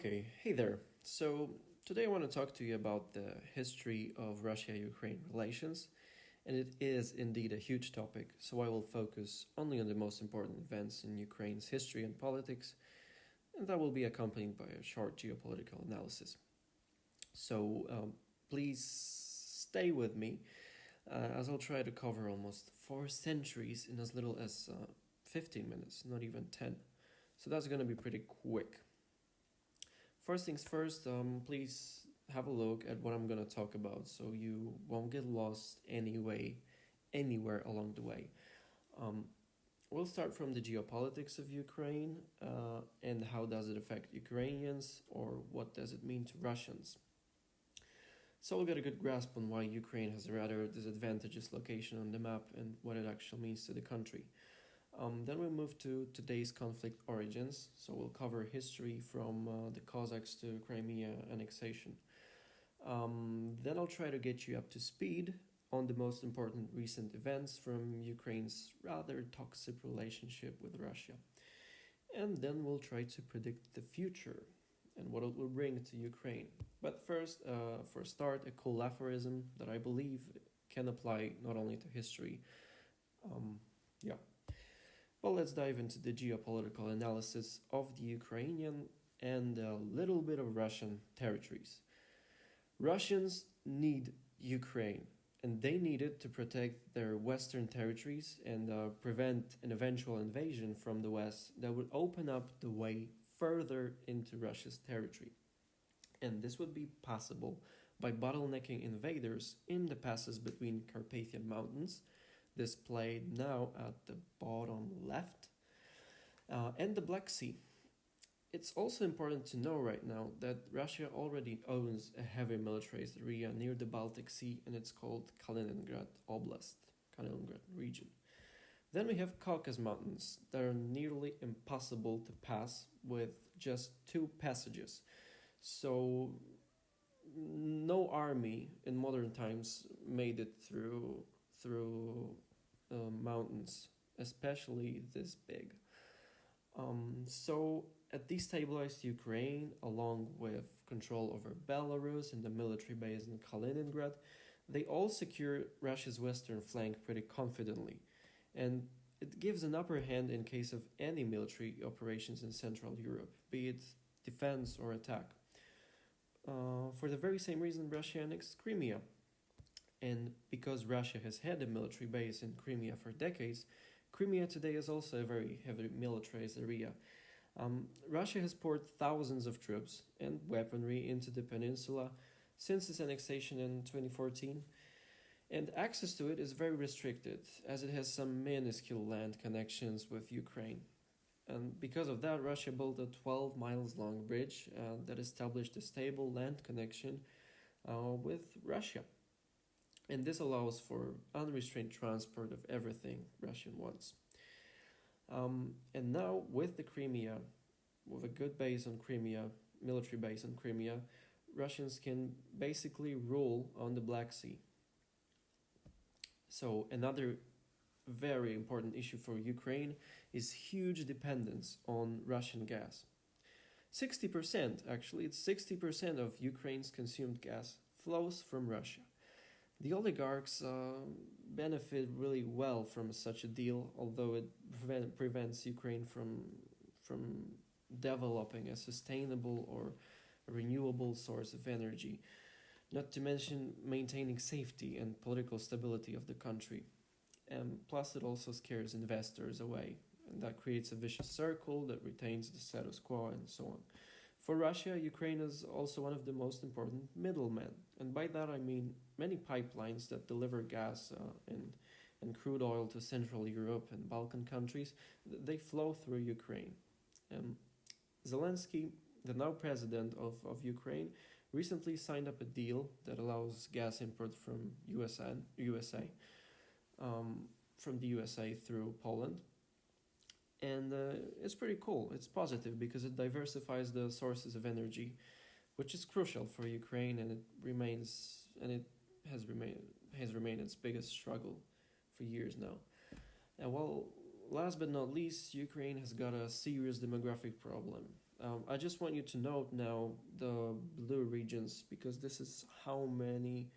Okay, hey there. So, today I want to talk to you about the history of Russia Ukraine relations, and it is indeed a huge topic, so I will focus only on the most important events in Ukraine's history and politics, and that will be accompanied by a short geopolitical analysis. So, please stay with me as I'll try to cover almost 4 centuries in as little as 15 minutes, not even 10. So, that's going to be pretty quick. First things first, please have a look at what I'm going to talk about so you won't get lost anywhere along the way. Um, we'll start from the geopolitics of Ukraine and how does it affect Ukrainians or what does it mean to Russians. So we'll get a good grasp on why Ukraine has a rather disadvantageous location on the map and what it actually means to the country. Then we'll move to today's conflict origins. So we'll cover history from the Cossacks to Crimea annexation. Then I'll try to get you up to speed on the most important recent events from Ukraine's rather toxic relationship with Russia. And then we'll try to predict the future and what it will bring to Ukraine. But first, for a start, a cool aphorism that I believe can apply not only to history. Yeah. Well, let's dive into the geopolitical analysis of the Ukrainian and a little bit of Russian territories. Russians need Ukraine, and they need it to protect their western territories and prevent an eventual invasion from the west that would open up the way further into Russia's territory. And this would be possible by bottlenecking invaders in the passes between Carpathian Mountains, displayed now at the bottom left, and the Black Sea. It's also important to know right now that Russia already owns a heavy militarized area near the Baltic Sea, and it's called Kaliningrad Oblast, Kaliningrad region. Then we have Caucasus Mountains that are nearly impossible to pass with just 2 passages. So no army in modern times made it through mountains, especially this big. So at destabilized Ukraine, along with control over Belarus and the military base in Kaliningrad, they all secure Russia's western flank pretty confidently, and it gives an upper hand in case of any military operations in Central Europe, be it defense or attack. For the very same reason, Russia annexed Crimea. And because Russia has had a military base in Crimea for decades, Crimea today is also a very heavily militarized area. Russia has poured thousands of troops and weaponry into the peninsula since its annexation in 2014, and access to it is very restricted as it has some minuscule land connections with Ukraine. And because of that, Russia built a 12 miles long bridge that established a stable land connection with Russia. And this allows for unrestrained transport of everything Russian wants. And now with the Crimea, with a good base on Crimea, military base on Crimea, Russians can basically rule on the Black Sea. So another very important issue for Ukraine is huge dependence on Russian gas. 60%, actually, it's 60% of Ukraine's consumed gas flows from Russia. The oligarchs benefit really well from such a deal, although it prevents Ukraine from developing a sustainable or renewable source of energy, not to mention maintaining safety and political stability of the country. And plus, it also scares investors away, and that creates a vicious circle that retains the status quo and so on. For Russia, Ukraine is also one of the most important middlemen, and by that I mean many pipelines that deliver gas and crude oil to Central Europe and Balkan countries, they flow through Ukraine. Zelensky, the now president of Ukraine, recently signed up a deal that allows gas import from USA through Poland. And it's pretty cool. It's positive because it diversifies the sources of energy, which is crucial for Ukraine, and it has remained its biggest struggle for years now. And well, last but not least, Ukraine has got a serious demographic problem. I just want you to note now the blue regions because this is how many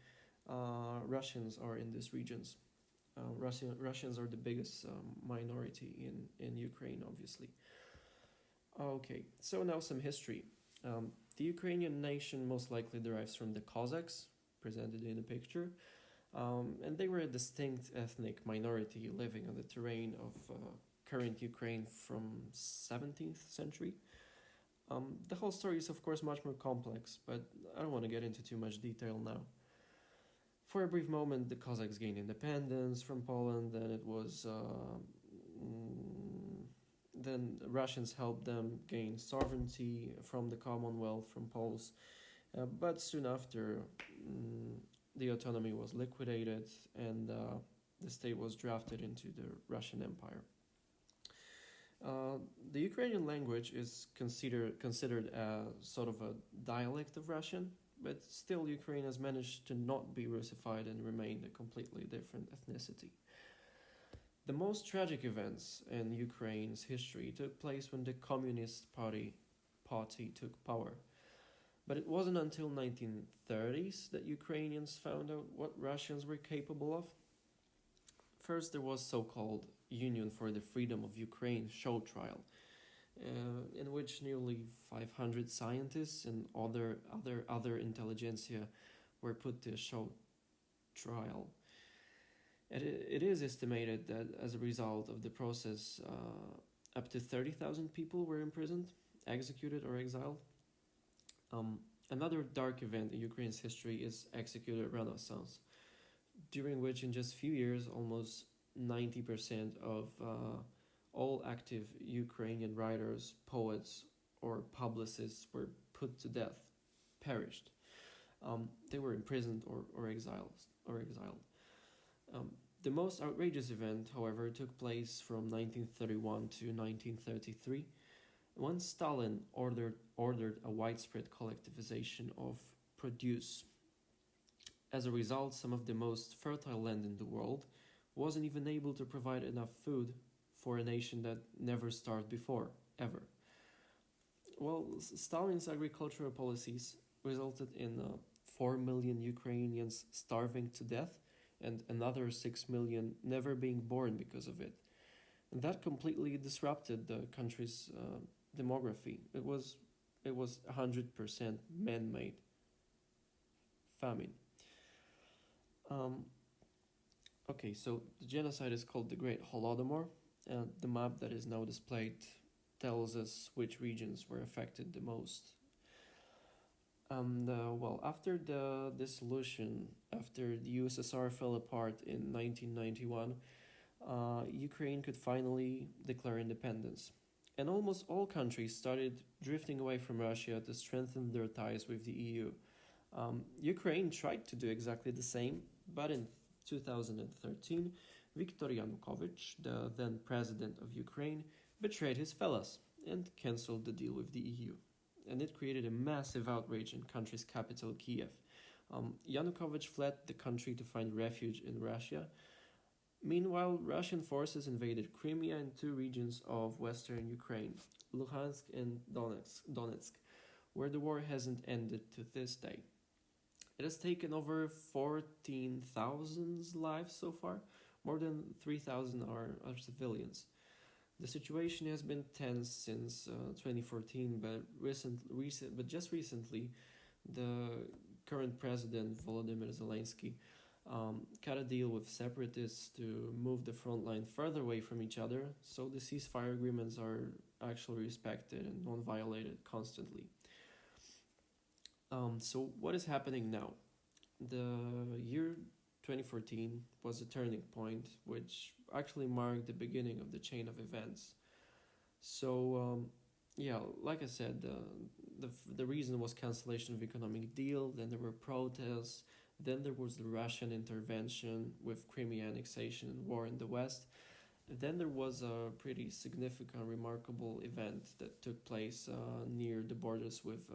Russians are in these regions. Russians are the biggest minority in Ukraine, obviously. Okay, so now some history. The Ukrainian nation most likely derives from the Cossacks, presented in the picture, and they were a distinct ethnic minority living on the terrain of current Ukraine from 17th century. The whole story is of course much more complex, but I don't want to get into too much detail now. For a brief moment, the Cossacks gained independence from Poland, and it was then Russians helped them gain sovereignty from the Commonwealth from Poles, but soon after, the autonomy was liquidated and the state was drafted into the Russian Empire. The Ukrainian language is considered a sort of a dialect of Russian, but still Ukraine has managed to not be Russified and remain a completely different ethnicity. The most tragic events in Ukraine's history took place when the Communist Party took power. But it wasn't until 1930s that Ukrainians found out what Russians were capable of. First, there was so-called Union for the Freedom of Ukraine show trial, in which nearly 500 scientists and other intelligentsia were put to a show trial. It is estimated that as a result of the process, up to 30,000 people were imprisoned, executed, or exiled. Another dark event in Ukraine's history is executed Renaissance, during which in just a few years, almost 90% of all active Ukrainian writers, poets, or publicists were put to death, perished. They were imprisoned or exiled. The most outrageous event, however, took place from 1931 to 1933, when Stalin ordered a widespread collectivization of produce. As a result, some of the most fertile land in the world wasn't even able to provide enough food for a nation that never starved before, ever. Well, Stalin's agricultural policies resulted in 4 million Ukrainians starving to death and another 6 million never being born because of it. And that completely disrupted the country's demography. It was 100% man-made famine. Okay, so the genocide is called the Great Holodomor, and the map that is now displayed tells us which regions were affected the most. And after the dissolution, after the USSR fell apart in 1991, Ukraine could finally declare independence. And almost all countries started drifting away from Russia to strengthen their ties with the EU. Ukraine tried to do exactly the same, but in 2013, Viktor Yanukovych, the then president of Ukraine, betrayed his fellows and cancelled the deal with the EU. And it created a massive outrage in country's capital, Kiev. Yanukovych fled the country to find refuge in Russia. Meanwhile, Russian forces invaded Crimea and two regions of western Ukraine, Luhansk and Donetsk, where the war hasn't ended to this day. It has taken over 14,000 lives so far. More than 3,000 are civilians. The situation has been tense since 2014, but just recently, the current president, Volodymyr Zelensky, cut a deal with separatists to move the front line further away from each other, so the ceasefire agreements are actually respected and not violated constantly. So what is happening now? The year 2014 was a turning point, which actually marked the beginning of the chain of events. So, like I said, the reason was cancellation of economic deal, then there were protests, then there was the Russian intervention with Crimea annexation and war in the West. Then there was a pretty significant, remarkable event that took place near the borders with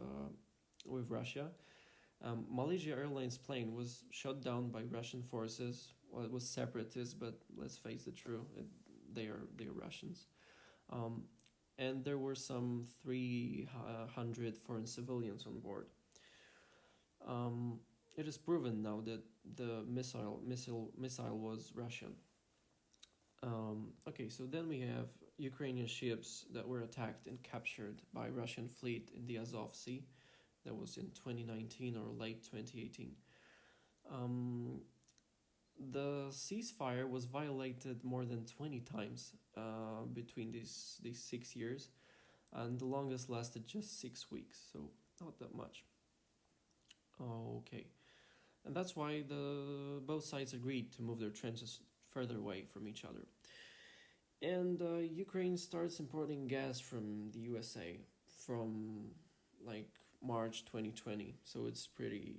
Russia. Malaysia Airlines plane was shot down by Russian forces. Well, it was separatists, but let's face the truth, they are Russians. and there were some 300 foreign civilians on board. It is proven now that the missile was Russian. Okay, so then we have Ukrainian ships that were attacked and captured by Russian fleet in the Azov Sea. That was in 2019 or late 2018. The ceasefire was violated more than 20 times between these 6 years, and the longest lasted just 6 weeks, so not that much. Okay, and that's why both sides agreed to move their trenches further away from each other. And Ukraine starts importing gas from the USA from like March 2020, so it's pretty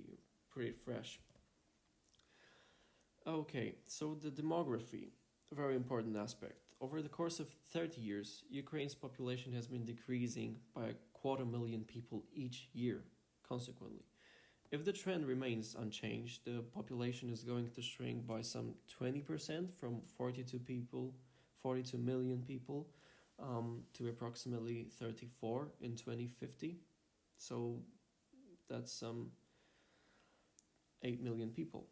fresh. Okay, so the demography, a very important aspect. Over the course of 30 years, Ukraine's population has been decreasing by 250,000 people each year, consequently. If the trend remains unchanged, the population is going to shrink by some 20% from 42 million people to approximately 34 in 2050. So that's some 8 million people.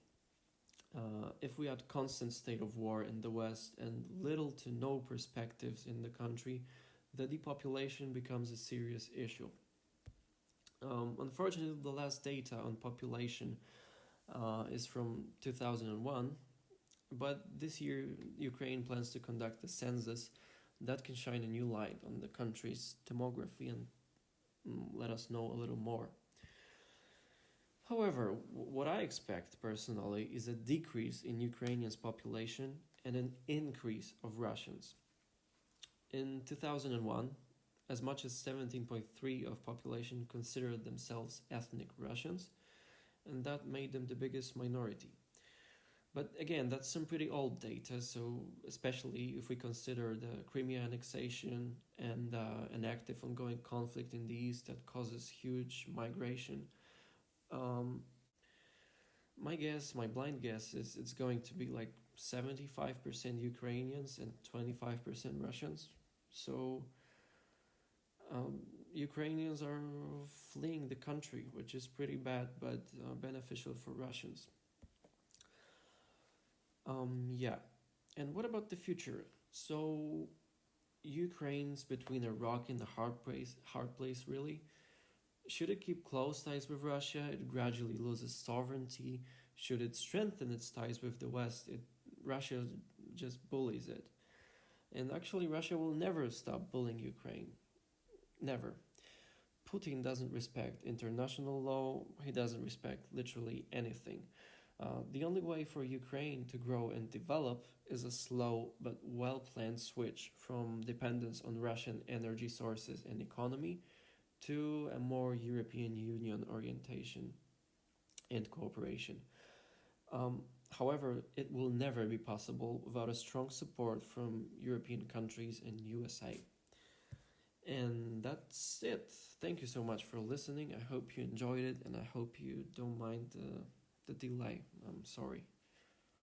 If we had constant state of war in the West and little to no perspectives in the country, the depopulation becomes a serious issue. Unfortunately, the last data on population is from 2001, but this year Ukraine plans to conduct a census that can shine a new light on the country's demography and let us know a little more. However, what I expect personally is a decrease in Ukrainians' population and an increase of Russians. In 2001, as much as 17.3% of population considered themselves ethnic Russians, and that made them the biggest minority. But again, that's some pretty old data, so especially if we consider the Crimea annexation and an active ongoing conflict in the east that causes huge migration. My blind guess is it's going to be like 75% Ukrainians and 25% Russians. So Ukrainians are fleeing the country, which is pretty bad, but beneficial for Russians. Yeah. And what about the future? So Ukraine's between a rock and a hard place really. Should it keep close ties with Russia, it gradually loses sovereignty. Should it strengthen its ties with the West, Russia just bullies it. And actually, Russia will never stop bullying Ukraine. Never. Putin doesn't respect international law. He doesn't respect literally anything. The only way for Ukraine to grow and develop is a slow but well-planned switch from dependence on Russian energy sources and economy to a more European Union orientation and cooperation. However, it will never be possible without a strong support from European countries and USA. And that's it. Thank you so much for listening. I hope you enjoyed it, and I hope you don't mind the delay. I'm sorry.